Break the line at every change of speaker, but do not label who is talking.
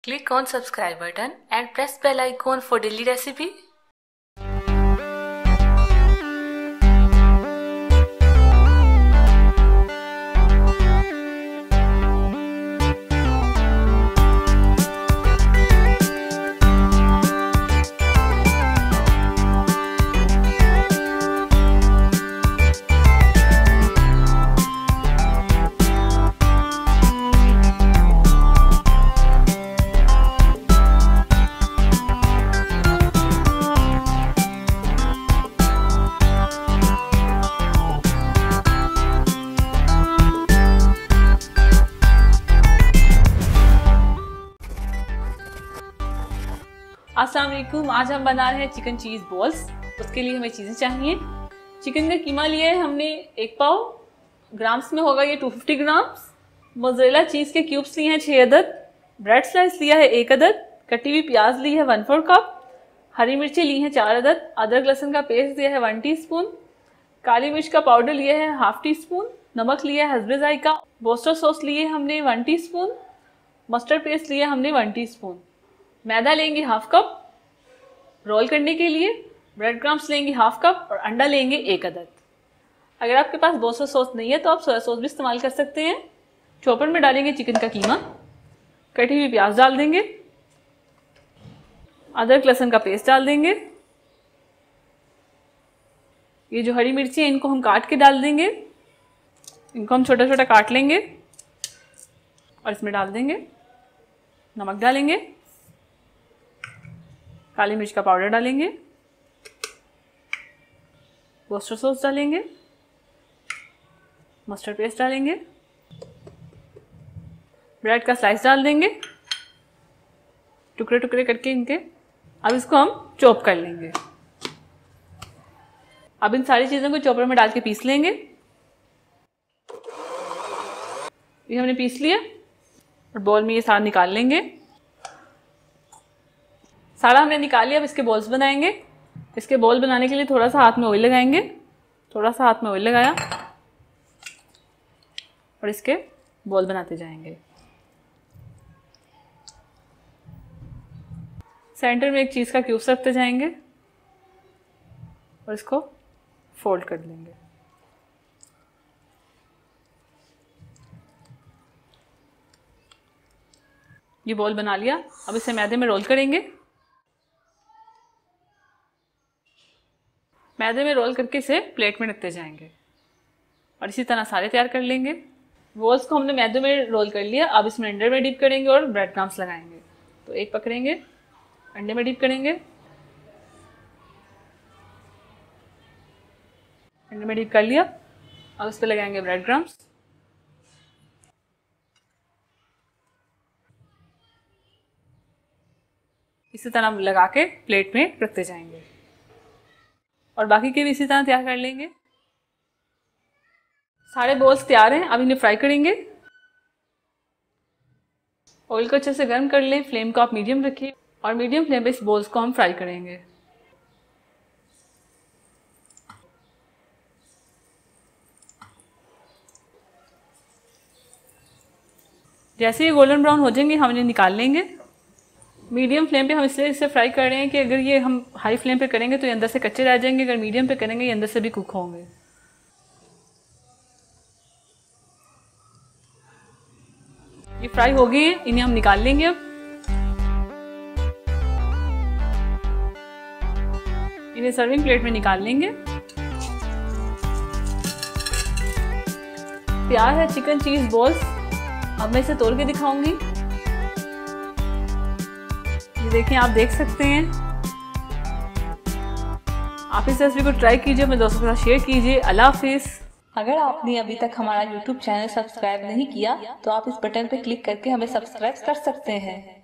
Click on subscribe button and press bell icon for daily recipe.
अस्सलाम वालेकुम। आज हम बना रहे हैं चिकन चीज़ बॉल्स। उसके लिए हमें चीज़ें चाहिए। चिकन का कीमा लिया है हमने 1 पाव, ग्राम्स में होगा ये 250 ग्राम्स। मोज़रेला चीज़ के क्यूब्स लिए हैं 6 अदद। ब्रेड स्लाइस लिया है 1 अदद। कटी हुई प्याज ली है 1/4 कप। हरी मिर्ची ली है 4 अदद। अदरक लहसुन का पेस्ट लिया है 1 टीस्पून। काली मिर्च का पाउडर लिया है 1/2 टीस्पून। नमक लिया है हस्बे जायका। वोस्टर सॉस लिए हमने 1 टीस्पून। मस्टर्ड पेस्ट लिया हमने 1 टीस्पून। मैदा लेंगे 1/2 कप रोल करने के लिए। ब्रेड क्रम्स लेंगे 1/2 कप और अंडा लेंगे 1 अदद। अगर आपके पास वोस्टर सॉस नहीं है तो आप सोया सॉस भी इस्तेमाल कर सकते हैं। चॉपर में डालेंगे चिकन का कीमा। कटी हुई प्याज डाल देंगे। अदरक लहसुन का पेस्ट डाल देंगे। ये जो हरी मिर्ची है इनको हम काट के डाल देंगे। इनको हम छोटा छोटा काट लेंगे और इसमें डाल देंगे। नमक डालेंगे। काली मिर्च का पाउडर डालेंगे। वोस्टर सॉस डालेंगे। मस्टर्ड पेस्ट डालेंगे। ब्रेड का स्लाइस डाल देंगे टुकड़े टुकड़े करके इनके। अब इसको हम चॉप कर लेंगे। अब इन सारी चीज़ों को चॉपर में डाल के पीस लेंगे। ये हमने पीस लिया और बॉल में ये सारा निकाल लेंगे। सारा हमने निकाल लिया। अब इसके बॉल्स बनाएंगे। इसके बॉल बनाने के लिए थोड़ा सा हाथ में ऑयल लगाएंगे। थोड़ा सा हाथ में ऑयल लगाया और इसके बॉल बनाते जाएंगे। सेंटर में एक चीज़ का क्यूब्स रखते जाएंगे और इसको फोल्ड कर लेंगे। ये बॉल बना लिया। अब इसे मैदे में रोल करेंगे। मैदे में रोल करके इसे प्लेट में रखते जाएंगे और इसी तरह सारे तैयार कर लेंगे। बॉल्स को हमने मैदे में रोल कर लिया। अब इसमें अंडे में डिप करेंगे और ब्रेड क्रम्स लगाएंगे। तो एक पकड़ेंगे, अंडे में डिप करेंगे, अंडे में डिप कर लिया। अब इस पर लगाएंगे ब्रेड क्रम्स। इसी तरह लगा के प्लेट में रखते जाएंगे और बाकी के भी इसी तरह तैयार कर लेंगे। सारे बॉल्स तैयार हैं। अब इन्हें फ्राई करेंगे। ऑयल को अच्छे से गर्म कर लें। फ्लेम को आप मीडियम रखिए और मीडियम फ्लेम पे इस बॉल्स को हम फ्राई करेंगे। जैसे ये गोल्डन ब्राउन हो जाएंगे हम इन्हें निकाल लेंगे। मीडियम फ्लेम पे हम इसलिए इसे फ्राई कर रहे हैं कि अगर ये हम हाई फ्लेम पे करेंगे तो ये अंदर से कच्चे रह जाएंगे। अगर मीडियम पे करेंगे ये अंदर से भी कुक होंगे। ये फ्राई हो गए हैं। इन्हें हम निकाल लेंगे। अब इन्हें सर्विंग प्लेट में निकाल लेंगे। तैयार है चिकन चीज बॉल्स। अब मैं इसे तोड़ के दिखाऊंगी। ये देखें, आप देख सकते हैं। आप इस रेसिपी को ट्राई कीजिए, अपने दोस्तों के साथ शेयर कीजिए। अल्लाह हाफिज।
अगर आपने अभी तक हमारा YouTube चैनल सब्सक्राइब नहीं किया तो आप इस बटन पर क्लिक करके हमें सब्सक्राइब कर सकते हैं।